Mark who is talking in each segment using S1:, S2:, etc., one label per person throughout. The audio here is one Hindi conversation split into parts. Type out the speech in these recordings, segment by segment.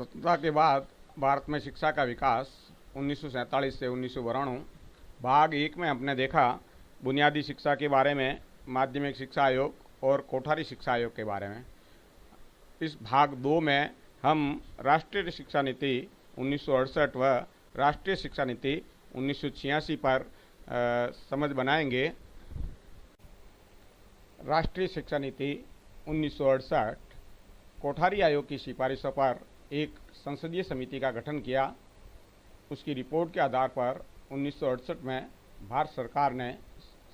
S1: स्वतंत्रता के बाद भारत में शिक्षा का विकास 1947 से 1992 भाग एक में हमने देखा बुनियादी शिक्षा के बारे में, माध्यमिक शिक्षा आयोग और कोठारी शिक्षा आयोग के बारे में। इस भाग दो में हम राष्ट्रीय शिक्षा नीति 1968 व राष्ट्रीय शिक्षा नीति 1986 पर समझ बनाएंगे। राष्ट्रीय शिक्षा नीति 1968 कोठारी आयोग की सिफारिशों पर एक संसदीय समिति का गठन किया। उसकी रिपोर्ट के आधार पर 1968 में भारत सरकार ने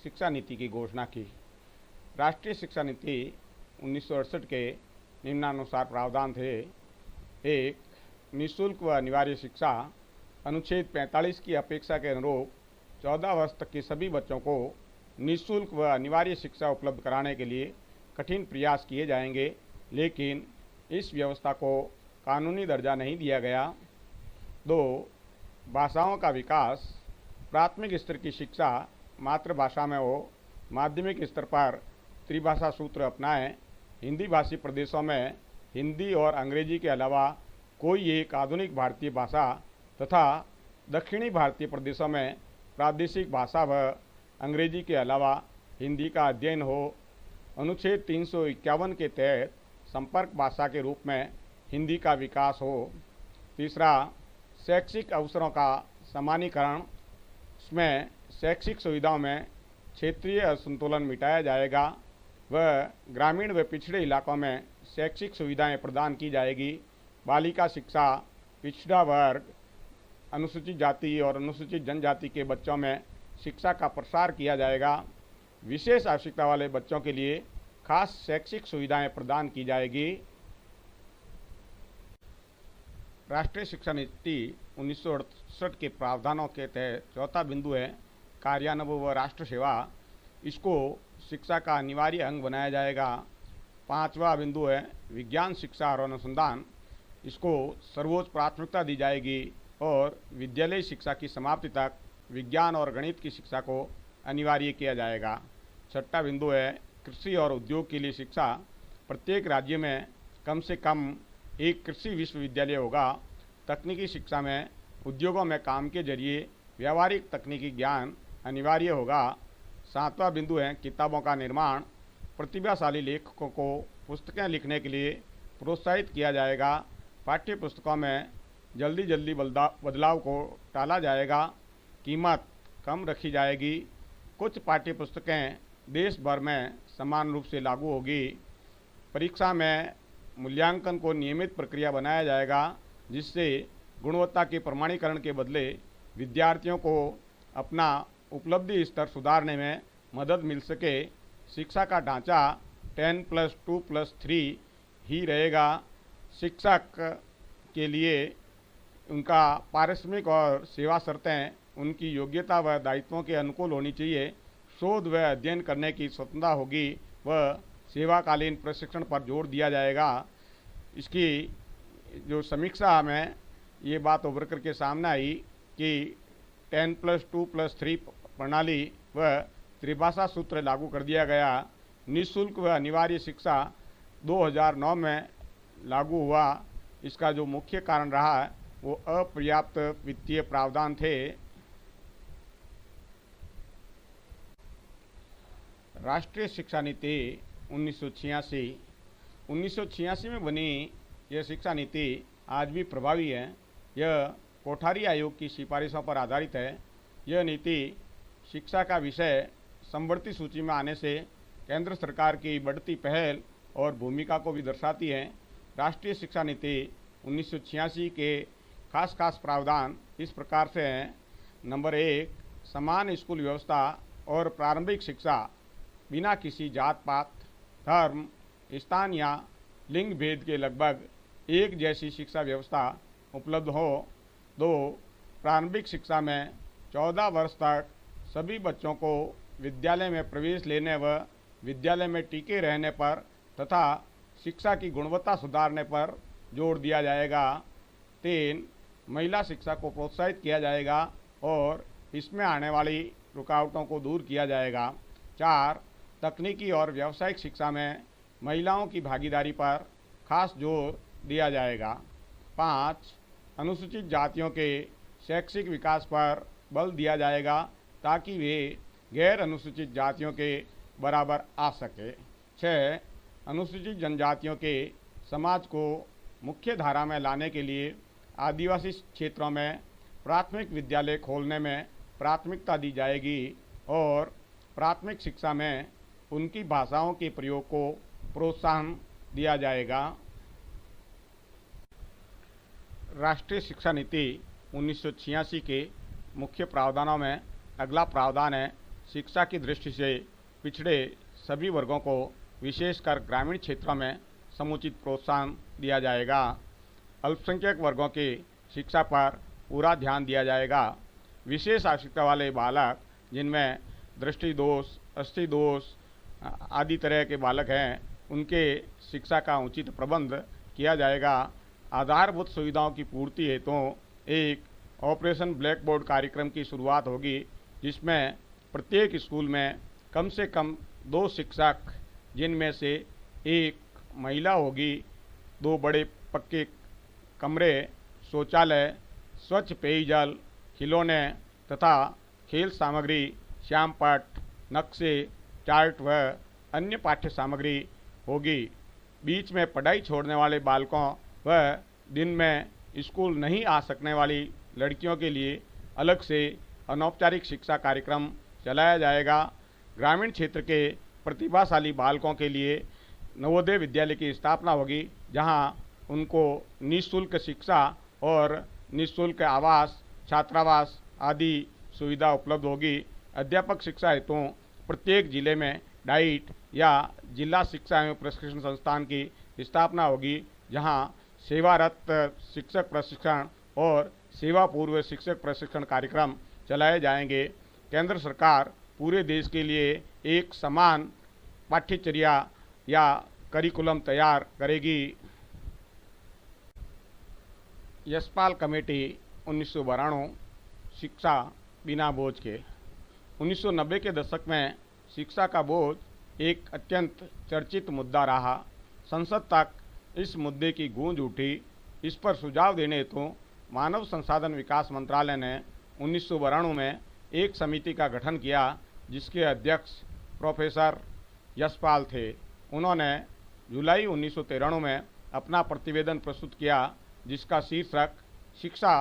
S1: शिक्षा नीति की घोषणा की। राष्ट्रीय शिक्षा नीति 1968 के निम्नानुसार प्रावधान थे। एक, निःशुल्क व अनिवार्य शिक्षा। अनुच्छेद 45 की अपेक्षा के अनुरूप 14 वर्ष तक के सभी बच्चों को निःशुल्क व अनिवार्य शिक्षा उपलब्ध कराने के लिए कठिन प्रयास किए जाएंगे, लेकिन इस व्यवस्था को कानूनी दर्जा नहीं दिया गया। 2, भाषाओं का विकास। प्राथमिक स्तर की शिक्षा मातृभाषा में हो। माध्यमिक स्तर पर त्रिभाषा सूत्र अपनाएं। हिंदी भाषी प्रदेशों में हिंदी और अंग्रेजी के अलावा कोई एक आधुनिक भारतीय भाषा तथा दक्षिणी भारतीय प्रदेशों में प्रादेशिक भाषा व अंग्रेजी के अलावा हिंदी का अध्ययन हो। अनुच्छेद 351 के तहत संपर्क भाषा के रूप में हिंदी का विकास हो। तीसरा, शैक्षिक अवसरों का समानीकरण। इसमें शैक्षिक सुविधाओं में क्षेत्रीय असंतुलन मिटाया जाएगा व ग्रामीण व पिछड़े इलाकों में शैक्षिक सुविधाएं प्रदान की जाएगी। बालिका शिक्षा, पिछड़ा वर्ग, अनुसूचित जाति और अनुसूचित जनजाति के बच्चों में शिक्षा का प्रसार किया जाएगा। विशेष आवश्यकता वाले बच्चों के लिए खास शैक्षिक सुविधाएं प्रदान की जाएगी। राष्ट्रीय शिक्षा नीति 1968 के प्रावधानों के तहत चौथा बिंदु है कार्यान्वयन व राष्ट्र सेवा। इसको शिक्षा का अनिवार्य अंग बनाया जाएगा। पांचवा बिंदु है विज्ञान शिक्षा और अनुसंधान। इसको सर्वोच्च प्राथमिकता दी जाएगी और विद्यालय शिक्षा की समाप्ति तक विज्ञान और गणित की शिक्षा को अनिवार्य किया जाएगा। छठा बिंदु है कृषि और उद्योग के लिए शिक्षा। प्रत्येक राज्य में कम से कम एक कृषि विश्वविद्यालय होगा। तकनीकी शिक्षा में उद्योगों में काम के जरिए व्यावहारिक तकनीकी ज्ञान अनिवार्य होगा। सातवां बिंदु है किताबों का निर्माण। प्रतिभाशाली लेखकों को पुस्तकें लिखने के लिए प्रोत्साहित किया जाएगा। पाठ्य पुस्तकों में जल्दी बदलाव को टाला जाएगा। कीमत कम रखी जाएगी। कुछ पाठ्य पुस्तकें देश भर में समान रूप से लागू होगी। परीक्षा में मूल्यांकन को नियमित प्रक्रिया बनाया जाएगा, जिससे गुणवत्ता के प्रमाणीकरण के बदले विद्यार्थियों को अपना उपलब्धि स्तर सुधारने में मदद मिल सके। शिक्षा का ढांचा 10+2+3 ही रहेगा। शिक्षक के लिए उनका पारिश्रमिक और सेवा शर्तें उनकी योग्यता व दायित्वों के अनुकूल होनी चाहिए। शोध व अध्ययन करने की स्वतंत्रता होगी व सेवाकालीन प्रशिक्षण पर जोर दिया जाएगा। इसकी जो समीक्षा में ये बात उभर करके सामने आई कि 10+2+3 प्रणाली व त्रिभाषा सूत्र लागू कर दिया गया। निःशुल्क व अनिवार्य शिक्षा 2009 में लागू हुआ। इसका जो मुख्य कारण रहा वो अपर्याप्त वित्तीय प्रावधान थे। राष्ट्रीय शिक्षा नीति 1986 में बनी यह शिक्षा नीति आज भी प्रभावी है। यह कोठारी आयोग की सिफारिशों पर आधारित है। यह नीति शिक्षा का विषय समवर्ती सूची में आने से केंद्र सरकार की बढ़ती पहल और भूमिका को भी दर्शाती है। राष्ट्रीय शिक्षा नीति 1986 के खास प्रावधान इस प्रकार से हैं। नंबर 1, समान स्कूल व्यवस्था और प्रारंभिक शिक्षा बिना किसी जात पात, धर्म, स्थान या लिंग भेद के लगभग एक जैसी शिक्षा व्यवस्था उपलब्ध हो। 2, प्रारंभिक शिक्षा में 14 वर्ष तक सभी बच्चों को विद्यालय में प्रवेश लेने व विद्यालय में टिके रहने पर तथा शिक्षा की गुणवत्ता सुधारने पर जोर दिया जाएगा। 3, महिला शिक्षा को प्रोत्साहित किया जाएगा और इसमें आने वाली रुकावटों को दूर किया जाएगा। 4, तकनीकी और व्यावसायिक शिक्षा में महिलाओं की भागीदारी पर खास जोर दिया जाएगा। 5. अनुसूचित जातियों के शैक्षिक विकास पर बल दिया जाएगा ताकि वे गैर अनुसूचित जातियों के बराबर आ सके। 6. अनुसूचित जनजातियों के समाज को मुख्य धारा में लाने के लिए आदिवासी क्षेत्रों में प्राथमिक विद्यालय खोलने में प्राथमिकता दी जाएगी और प्राथमिक शिक्षा में उनकी भाषाओं के प्रयोग को प्रोत्साहन दिया जाएगा। राष्ट्रीय शिक्षा नीति 1986 के मुख्य प्रावधानों में अगला प्रावधान है, शिक्षा की दृष्टि से पिछड़े सभी वर्गों को विशेषकर ग्रामीण क्षेत्रों में समुचित प्रोत्साहन दिया जाएगा। अल्पसंख्यक वर्गों की शिक्षा पर पूरा ध्यान दिया जाएगा। विशेष आवश्यकता वाले बालक जिनमें दृष्टि दोष, अस्थि दोष आदि तरह के बालक हैं, उनके शिक्षा का उचित प्रबंध किया जाएगा। आधारभूत सुविधाओं की पूर्ति हेतु एक ऑपरेशन ब्लैक बोर्ड कार्यक्रम की शुरुआत होगी, जिसमें प्रत्येक स्कूल में कम से कम 2 शिक्षक, जिनमें से एक महिला होगी, 2 बड़े पक्के कमरे, शौचालय, स्वच्छ पेयजल, खिलौने तथा खेल सामग्री, श्यामपट्ट, नक्शे, चार्ट व अन्य पाठ्य सामग्री होगी। बीच में पढ़ाई छोड़ने वाले बालकों व दिन में स्कूल नहीं आ सकने वाली लड़कियों के लिए अलग से अनौपचारिक शिक्षा कार्यक्रम चलाया जाएगा। ग्रामीण क्षेत्र के प्रतिभाशाली बालकों के लिए नवोदय विद्यालय की स्थापना होगी, जहां उनको निःशुल्क शिक्षा और निःशुल्क आवास, छात्रावास आदि सुविधा उपलब्ध होगी। अध्यापक शिक्षा हेतु प्रत्येक जिले में डाइट या जिला शिक्षा एवं प्रशिक्षण संस्थान की स्थापना होगी, जहां सेवारत शिक्षक प्रशिक्षण और सेवा पूर्व शिक्षक प्रशिक्षण कार्यक्रम चलाए जाएंगे। केंद्र सरकार पूरे देश के लिए एक समान पाठ्यचर्या या करिकुलम तैयार करेगी। यशपाल कमेटी 1992 शिक्षा बिना बोझ के। 1990 के दशक में शिक्षा का बोझ एक अत्यंत चर्चित मुद्दा रहा। संसद तक इस मुद्दे की गूंज उठी। इस पर सुझाव देने हेतु मानव संसाधन विकास मंत्रालय ने 1992 में एक समिति का गठन किया, जिसके अध्यक्ष प्रोफेसर यशपाल थे। उन्होंने जुलाई 1993 में अपना प्रतिवेदन प्रस्तुत किया, जिसका शीर्षक शिक्षा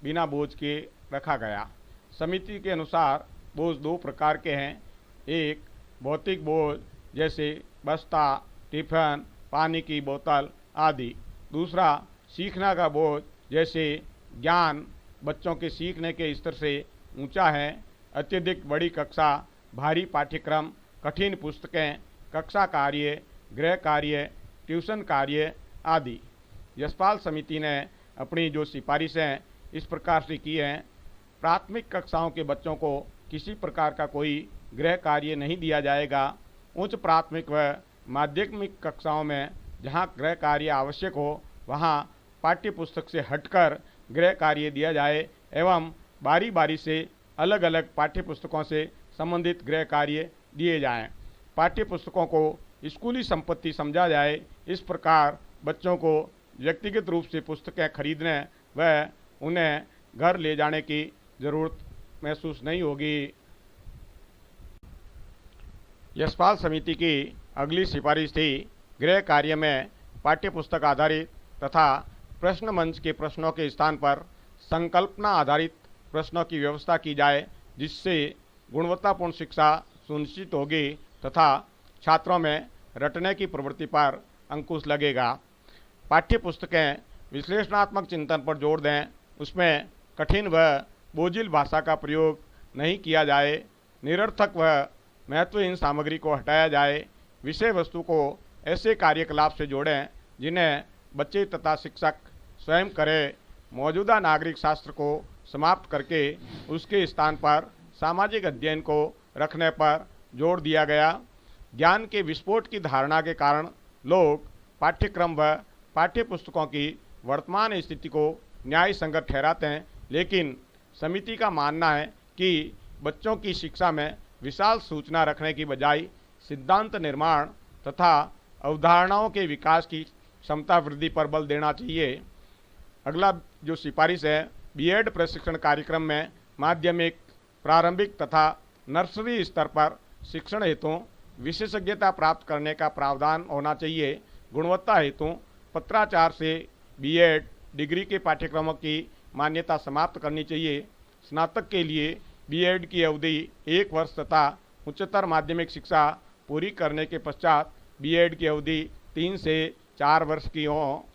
S1: बिना बोझ के रखा गया। समिति के अनुसार बोझ 2 प्रकार के हैं। एक भौतिक बोझ जैसे बस्ता, टिफिन, पानी की बोतल आदि। दूसरा सीखने का बोझ जैसे ज्ञान बच्चों के सीखने के स्तर से ऊंचा है, अत्यधिक बड़ी कक्षा, भारी पाठ्यक्रम, कठिन पुस्तकें, कक्षा कार्य, गृह कार्य, ट्यूशन कार्य आदि। यशपाल समिति ने अपनी जो सिफारिशें इस प्रकार से की हैं, प्राथमिक कक्षाओं के बच्चों को किसी प्रकार का कोई गृह कार्य नहीं दिया जाएगा। उच्च प्राथमिक व माध्यमिक कक्षाओं में जहां गृह कार्य आवश्यक हो, वहां पाठ्य पुस्तक से हटकर गृह कार्य दिया जाए एवं बारी बारी से अलग अलग पाठ्य पुस्तकों से संबंधित गृह कार्य दिए जाएं। पाठ्य पुस्तकों को स्कूली संपत्ति समझा जाए। इस प्रकार बच्चों को व्यक्तिगत रूप से पुस्तकें खरीदने व उन्हें घर ले जाने की जरूरत महसूस नहीं होगी। यशपाल समिति की अगली सिफारिश थी, गृह कार्य में पाठ्यपुस्तक आधारित तथा प्रश्न मंच के प्रश्नों के स्थान पर संकल्पना आधारित प्रश्नों की व्यवस्था की जाए, जिससे गुणवत्तापूर्ण शिक्षा सुनिश्चित होगी तथा छात्रों में रटने की प्रवृत्ति पर अंकुश लगेगा। पाठ्यपुस्तकें विश्लेषणात्मक चिंतन पर जोर दें, उसमें कठिन व बोझिल भाषा का प्रयोग नहीं किया जाए, निरर्थक व महत्वहीन सामग्री को हटाया जाए, विषय वस्तु को ऐसे कार्यकलाप से जोड़ें जिन्हें बच्चे तथा शिक्षक स्वयं करें। मौजूदा नागरिक शास्त्र को समाप्त करके उसके स्थान पर सामाजिक अध्ययन को रखने पर जोर दिया गया। ज्ञान के विस्फोट की धारणा के कारण लोग पाठ्यक्रम व पाठ्यपुस्तकों की वर्तमान स्थिति को न्याय संगत ठहराते हैं, लेकिन समिति का मानना है कि बच्चों की शिक्षा में विशाल सूचना रखने की बजाय सिद्धांत निर्माण तथा अवधारणाओं के विकास की क्षमता वृद्धि पर बल देना चाहिए। अगला जो सिफारिश है, बीएड प्रशिक्षण कार्यक्रम में माध्यमिक, प्रारंभिक तथा नर्सरी स्तर पर शिक्षण हेतु विशेषज्ञता प्राप्त करने का प्रावधान होना चाहिए। गुणवत्ता हेतु पत्राचार से बीएड डिग्री के पाठ्यक्रमों की मान्यता समाप्त करनी चाहिए। स्नातक के लिए बीएड की अवधि 1 वर्ष तथा उच्चतर माध्यमिक शिक्षा पूरी करने के पश्चात बीएड की अवधि 3 से 4 वर्ष की हो।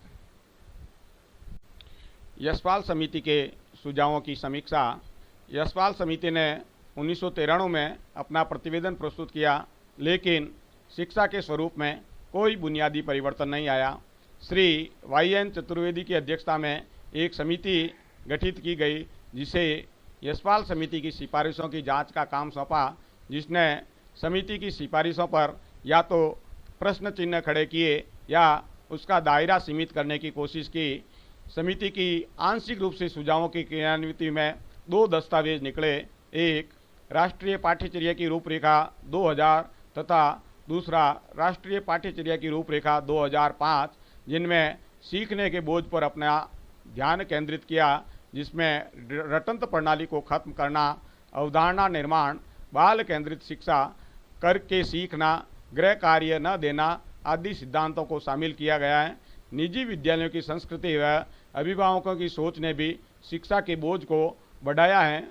S1: यशपाल समिति के सुझावों की समीक्षा। यशपाल समिति ने 1993 में अपना प्रतिवेदन प्रस्तुत किया, लेकिन शिक्षा के स्वरूप में कोई बुनियादी परिवर्तन नहीं आया। श्री YN चतुर्वेदी की अध्यक्षता में एक समिति गठित की गई, जिसे यशपाल समिति की सिफारिशों की जांच का काम सौंपा, जिसने समिति की सिफारिशों पर या तो प्रश्न चिन्ह खड़े किए या उसका दायरा सीमित करने की कोशिश की। समिति की आंशिक रूप से सुझावों की क्रियान्विति में 2 दस्तावेज निकले, एक राष्ट्रीय पाठ्यचर्या की रूपरेखा 2000 तथा दूसरा राष्ट्रीय पाठ्यचर्या की रूपरेखा 2005, जिनमें सीखने के बोझ पर अपना ध्यान केंद्रित किया, जिसमें रटंत प्रणाली को खत्म करना, अवधारणा निर्माण, बाल केंद्रित शिक्षा, करके सीखना, गृह कार्य न देना आदि सिद्धांतों को शामिल किया गया है। निजी विद्यालयों की संस्कृति व अभिभावकों की सोच ने भी शिक्षा के बोझ को बढ़ाया है।